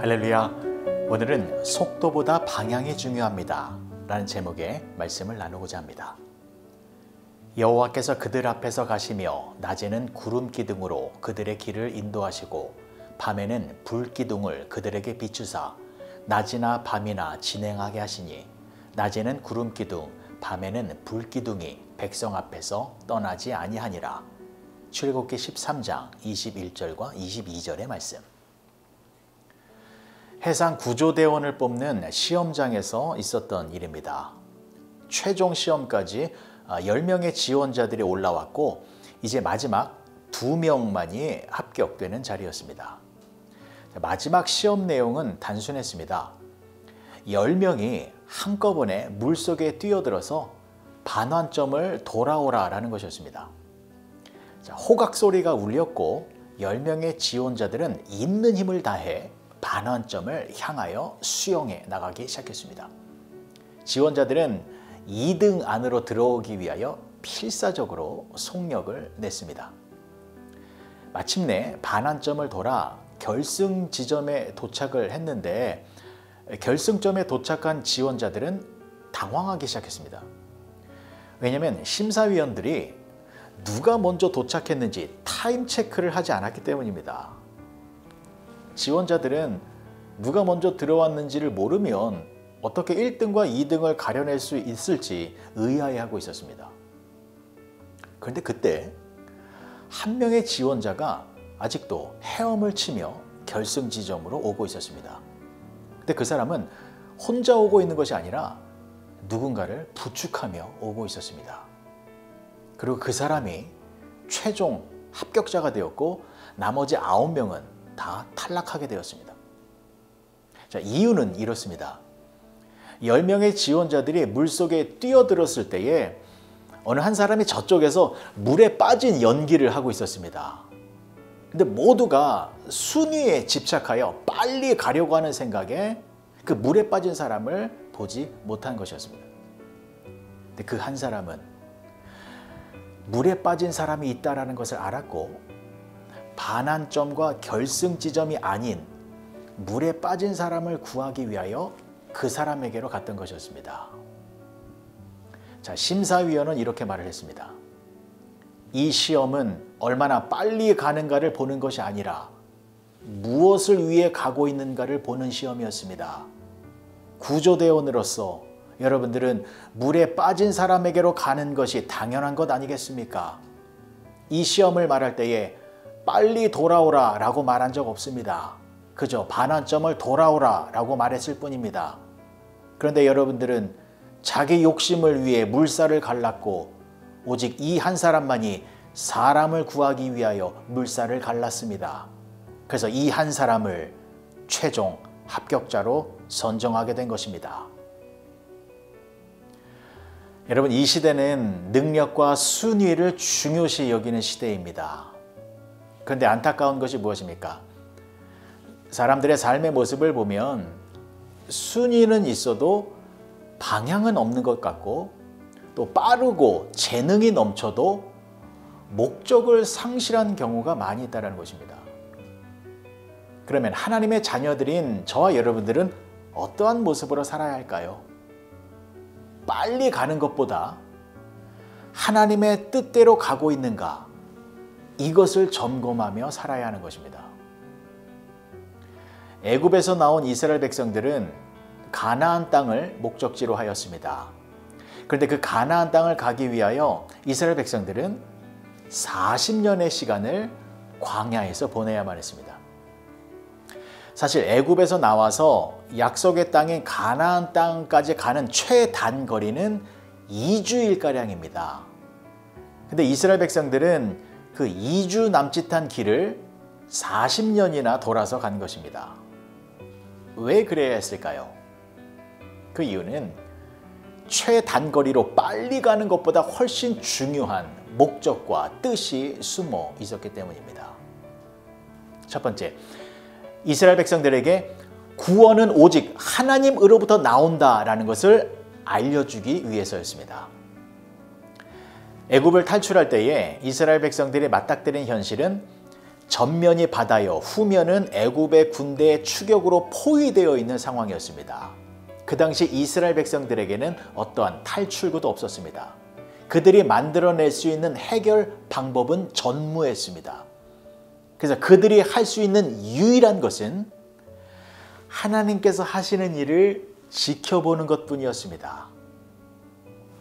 할렐루야. 오늘은 속도보다 방향이 중요합니다 라는 제목의 말씀을 나누고자 합니다. 여호와께서 그들 앞에서 가시며 낮에는 구름 기둥으로 그들의 길을 인도하시고 밤에는 불 기둥을 그들에게 비추사 낮이나 밤이나 진행하게 하시니 낮에는 구름 기둥 밤에는 불 기둥이 백성 앞에서 떠나지 아니하니라. 출애굽기 13장 21절과 22절의 말씀. 해상 구조대원을 뽑는 시험장에서 있었던 일입니다. 최종 시험까지 10명의 지원자들이 올라왔고 이제 마지막 2명만이 합격되는 자리였습니다. 마지막 시험 내용은 단순했습니다. 10명이 한꺼번에 물속에 뛰어들어서 반환점을 돌아오라 라는 것이었습니다. 호각 소리가 울렸고 10명의 지원자들은 있는 힘을 다해 반환점을 향하여 수영해 나가기 시작했습니다. 지원자들은 2등 안으로 들어오기 위하여 필사적으로 속력을 냈습니다. 마침내 반환점을 돌아 결승 지점에 도착을 했는데 결승점에 도착한 지원자들은 당황하기 시작했습니다. 왜냐하면 심사위원들이 누가 먼저 도착했는지 타임 체크를 하지 않았기 때문입니다. 지원자들은 누가 먼저 들어왔는지를 모르면 어떻게 1등과 2등을 가려낼 수 있을지 의아해하고 있었습니다. 그런데 그때 한 명의 지원자가 아직도 헤엄을 치며 결승 지점으로 오고 있었습니다. 근데 그 사람은 혼자 오고 있는 것이 아니라 누군가를 부축하며 오고 있었습니다. 그리고 그 사람이 최종 합격자가 되었고 나머지 9명은 다 탈락하게 되었습니다. 자, 이유는 이렇습니다. 10명의 지원자들이 물속에 뛰어들었을 때에 어느 한 사람이 저쪽에서 물에 빠진 연기를 하고 있었습니다. 근데 모두가 순위에 집착하여 빨리 가려고 하는 생각에 그 물에 빠진 사람을 보지 못한 것이었습니다. 근데 그 한 사람은 물에 빠진 사람이 있다는 것을 알았고 반환점과 결승 지점이 아닌 물에 빠진 사람을 구하기 위하여 그 사람에게로 갔던 것이었습니다. 자, 심사위원은 이렇게 말을 했습니다. 이 시험은 얼마나 빨리 가는가를 보는 것이 아니라 무엇을 위해 가고 있는가를 보는 시험이었습니다. 구조대원으로서 여러분들은 물에 빠진 사람에게로 가는 것이 당연한 것 아니겠습니까? 이 시험을 말할 때에 빨리 돌아오라 라고 말한 적 없습니다. 그저 반환점을 돌아오라 라고 말했을 뿐입니다. 그런데 여러분들은 자기 욕심을 위해 물살을 갈랐고 오직 이 한 사람만이 사람을 구하기 위하여 물살을 갈랐습니다. 그래서 이 한 사람을 최종 합격자로 선정하게 된 것입니다. 여러분, 이 시대는 능력과 순위를 중요시 여기는 시대입니다. 그런데 안타까운 것이 무엇입니까? 사람들의 삶의 모습을 보면 순위는 있어도 방향은 없는 것 같고 또 빠르고 재능이 넘쳐도 목적을 상실한 경우가 많이 있다는 것입니다. 그러면 하나님의 자녀들인 저와 여러분들은 어떠한 모습으로 살아야 할까요? 빨리 가는 것보다 하나님의 뜻대로 가고 있는가? 이것을 점검하며 살아야 하는 것입니다. 애굽에서 나온 이스라엘 백성들은 가나안 땅을 목적지로 하였습니다. 그런데 그 가나안 땅을 가기 위하여 이스라엘 백성들은 40년의 시간을 광야에서 보내야만 했습니다. 사실 애굽에서 나와서 약속의 땅인 가나안 땅까지 가는 최단거리는 2주일가량입니다. 근데 이스라엘 백성들은 그 2주 남짓한 길을 40년이나 돌아서 간 것입니다. 왜 그래야 했을까요? 그 이유는 최단거리로 빨리 가는 것보다 훨씬 중요한 목적과 뜻이 숨어 있었기 때문입니다. 첫 번째, 이스라엘 백성들에게 구원은 오직 하나님으로부터 나온다라는 것을 알려주기 위해서였습니다. 애굽을 탈출할 때에 이스라엘 백성들이 맞닥뜨린 현실은 전면이 바다여 후면은 애굽의 군대의 추격으로 포위되어 있는 상황이었습니다. 그 당시 이스라엘 백성들에게는 어떠한 탈출구도 없었습니다. 그들이 만들어낼 수 있는 해결 방법은 전무했습니다. 그래서 그들이 할 수 있는 유일한 것은 하나님께서 하시는 일을 지켜보는 것뿐이었습니다.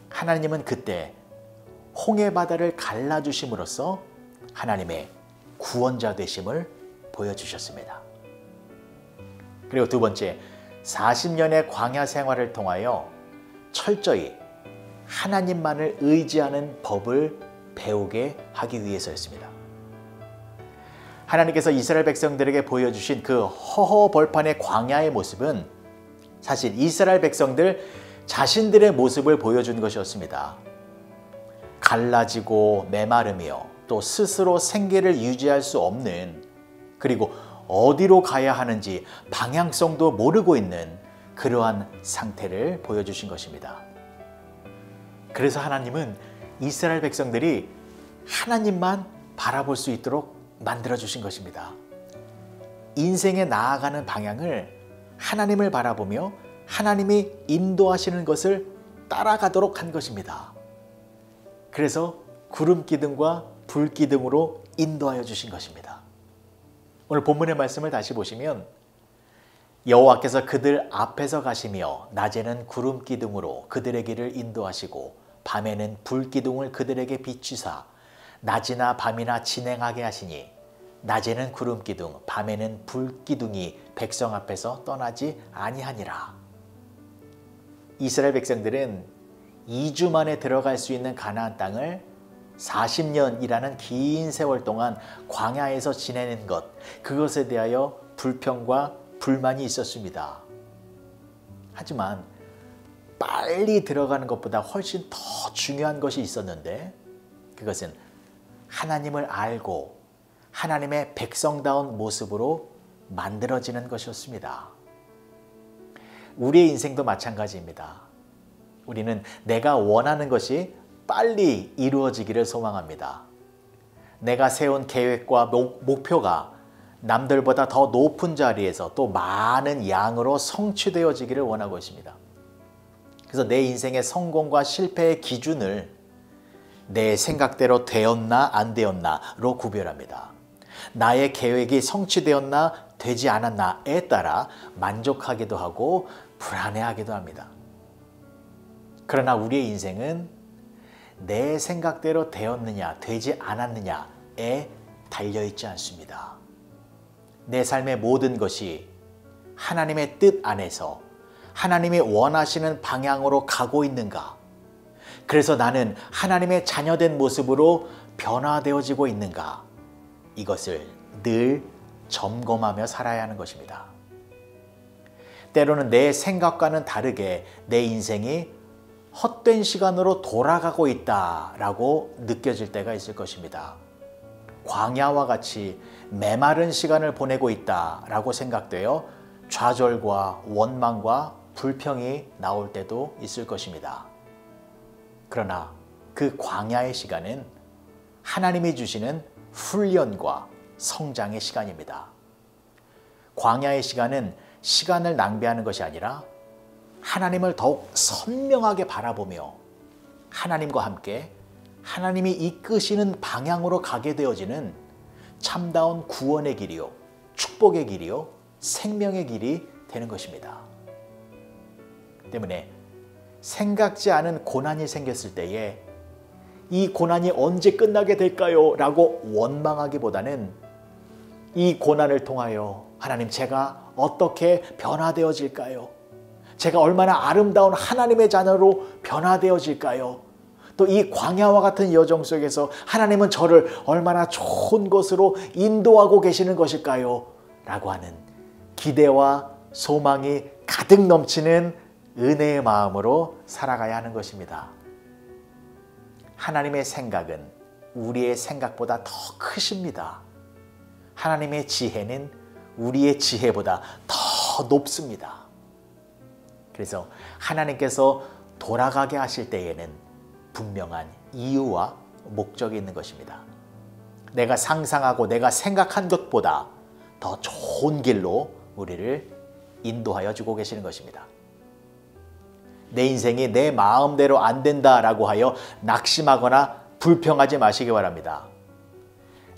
하나님은 그때 홍해 바다를 갈라주심으로써 하나님의 구원자 되심을 보여주셨습니다. 그리고 두 번째, 40년의 광야 생활을 통하여 철저히 하나님만을 의지하는 법을 배우게 하기 위해서였습니다. 하나님께서 이스라엘 백성들에게 보여주신 그 허허벌판의 광야의 모습은 사실 이스라엘 백성들 자신들의 모습을 보여준 것이었습니다. 갈라지고 메마르며 또 스스로 생계를 유지할 수 없는, 그리고 어디로 가야 하는지 방향성도 모르고 있는 그러한 상태를 보여주신 것입니다. 그래서 하나님은 이스라엘 백성들이 하나님만 바라볼 수 있도록 만들어주신 것입니다. 인생에 나아가는 방향을 하나님을 바라보며 하나님이 인도하시는 것을 따라가도록 한 것입니다. 그래서 구름 기둥과 불 기둥으로 인도하여 주신 것입니다. 오늘 본문의 말씀을 다시 보시면 여호와께서 그들 앞에서 가시며 낮에는 구름 기둥으로 그들의 길을 인도하시고 밤에는 불 기둥을 그들에게 비추사 낮이나 밤이나 진행하게 하시니 낮에는 구름 기둥 밤에는 불 기둥이 백성 앞에서 떠나지 아니하니라. 이스라엘 백성들은 2주 만에 들어갈 수 있는 가나안 땅을 40년이라는 긴 세월 동안 광야에서 지내는 것, 그것에 대하여 불평과 불만이 있었습니다. 하지만 빨리 들어가는 것보다 훨씬 더 중요한 것이 있었는데, 그것은 하나님을 알고 하나님의 백성다운 모습으로 만들어지는 것이었습니다. 우리의 인생도 마찬가지입니다. 우리는 내가 원하는 것이 빨리 이루어지기를 소망합니다. 내가 세운 계획과 목표가 남들보다 더 높은 자리에서 또 많은 양으로 성취되어지기를 원하고 있습니다. 그래서 내 인생의 성공과 실패의 기준을 내 생각대로 되었나 안 되었나로 구별합니다. 나의 계획이 성취되었나 되지 않았나에 따라 만족하기도 하고 불안해하기도 합니다. 그러나 우리의 인생은 내 생각대로 되었느냐 되지 않았느냐에 달려있지 않습니다. 내 삶의 모든 것이 하나님의 뜻 안에서 하나님이 원하시는 방향으로 가고 있는가? 그래서 나는 하나님의 자녀된 모습으로 변화되어지고 있는가? 이것을 늘 점검하며 살아야 하는 것입니다. 때로는 내 생각과는 다르게 내 인생이 헛된 시간으로 돌아가고 있다라고 느껴질 때가 있을 것입니다. 광야와 같이 메마른 시간을 보내고 있다라고 생각되어 좌절과 원망과 불평이 나올 때도 있을 것입니다. 그러나 그 광야의 시간은 하나님이 주시는 훈련과 성장의 시간입니다. 광야의 시간은 시간을 낭비하는 것이 아니라 하나님을 더욱 선명하게 바라보며 하나님과 함께 하나님이 이끄시는 방향으로 가게 되어지는 참다운 구원의 길이요, 축복의 길이요, 생명의 길이 되는 것입니다. 때문에 생각지 않은 고난이 생겼을 때에 이 고난이 언제 끝나게 될까요? 라고 원망하기보다는 이 고난을 통하여 하나님, 제가 어떻게 변화되어질까요? 제가 얼마나 아름다운 하나님의 자녀로 변화되어질까요? 또 이 광야와 같은 여정 속에서 하나님은 저를 얼마나 좋은 곳으로 인도하고 계시는 것일까요? 라고 하는 기대와 소망이 가득 넘치는 은혜의 마음으로 살아가야 하는 것입니다. 하나님의 생각은 우리의 생각보다 더 크십니다. 하나님의 지혜는 우리의 지혜보다 더 높습니다. 그래서 하나님께서 돌아가게 하실 때에는 분명한 이유와 목적이 있는 것입니다. 내가 상상하고 내가 생각한 것보다 더 좋은 길로 우리를 인도하여 주고 계시는 것입니다. 내 인생이 내 마음대로 안 된다라고 하여 낙심하거나 불평하지 마시기 바랍니다.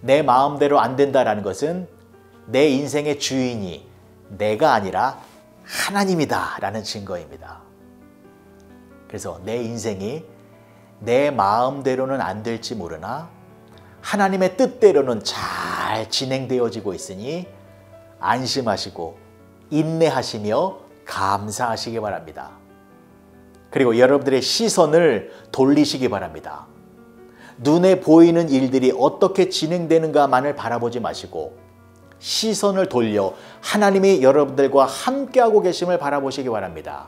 내 마음대로 안 된다라는 것은 내 인생의 주인이 내가 아니라 하나님이다 라는 증거입니다. 그래서 내 인생이 내 마음대로는 안 될지 모르나 하나님의 뜻대로는 잘 진행되어지고 있으니 안심하시고 인내하시며 감사하시기 바랍니다. 그리고 여러분들의 시선을 돌리시기 바랍니다. 눈에 보이는 일들이 어떻게 진행되는가만을 바라보지 마시고 시선을 돌려 하나님이 여러분들과 함께하고 계심을 바라보시기 바랍니다.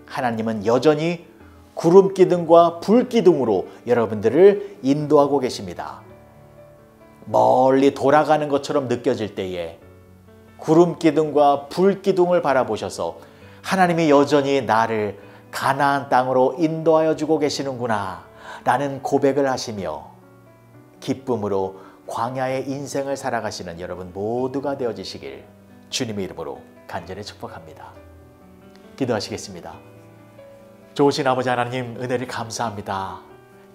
하나님은 여전히 구름 기둥과 불 기둥으로 여러분들을 인도하고 계십니다. 멀리 돌아가는 것처럼 느껴질 때에 구름 기둥과 불 기둥을 바라보셔서 하나님이 여전히 나를 가나안 땅으로 인도하여 주고 계시는구나 라는 고백을 하시며 기쁨으로 광야의 인생을 살아가시는 여러분 모두가 되어지시길 주님의 이름으로 간절히 축복합니다. 기도하시겠습니다. 좋으신 아버지 하나님, 은혜를 감사합니다.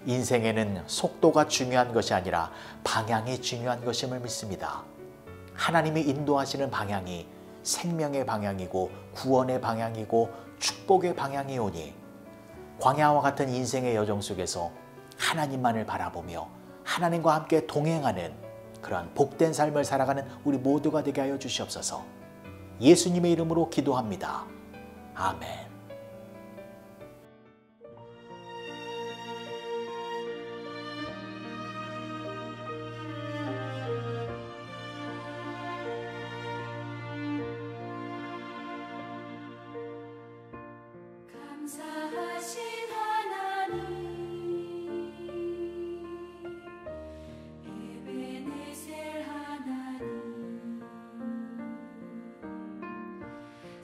인생에는 속도가 중요한 것이 아니라 방향이 중요한 것임을 믿습니다. 하나님이 인도하시는 방향이 생명의 방향이고 구원의 방향이고 축복의 방향이오니 광야와 같은 인생의 여정 속에서 하나님만을 바라보며 하나님과 함께 동행하는 그러한 복된 삶을 살아가는 우리 모두가 되게 하여 주시옵소서. 예수님의 이름으로 기도합니다. 아멘. 감사하신 하나님 에베네셀 하나님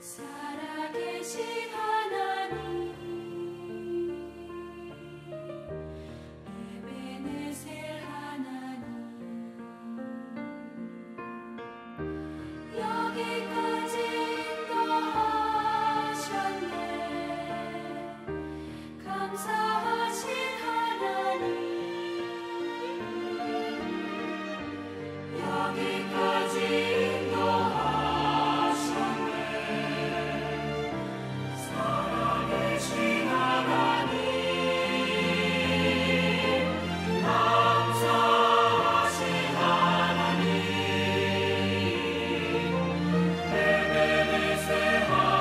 살아계신 하나님 에베네셀 하나님 여기까지 인도하셨네. 감사하신 하나님 여기까지 인도하셨네. 살아계신 하나님 감사하신 하나님 에베네셀 하나님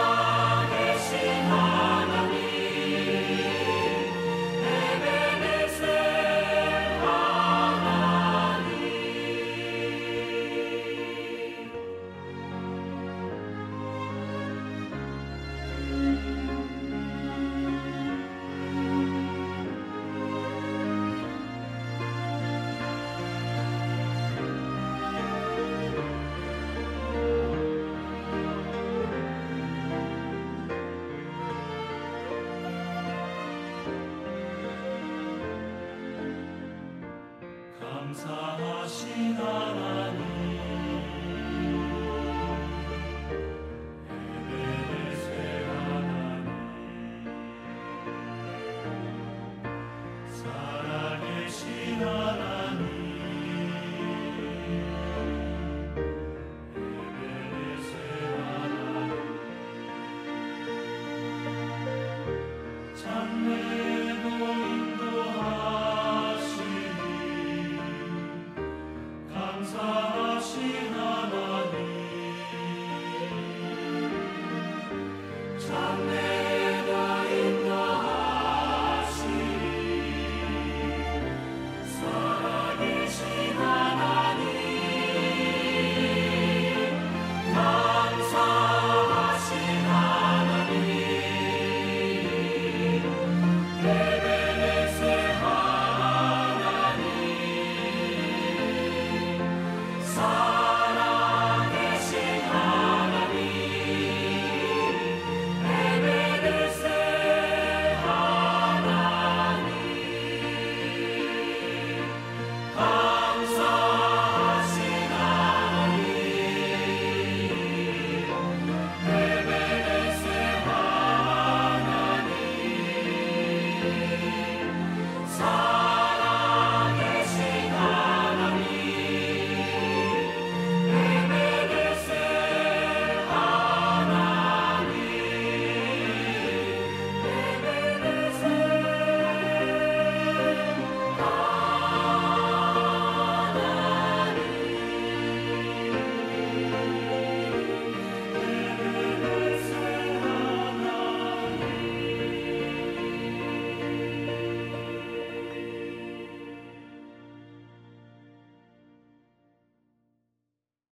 살아계신 하나님 에베네셀 하나님 감사하신 하나님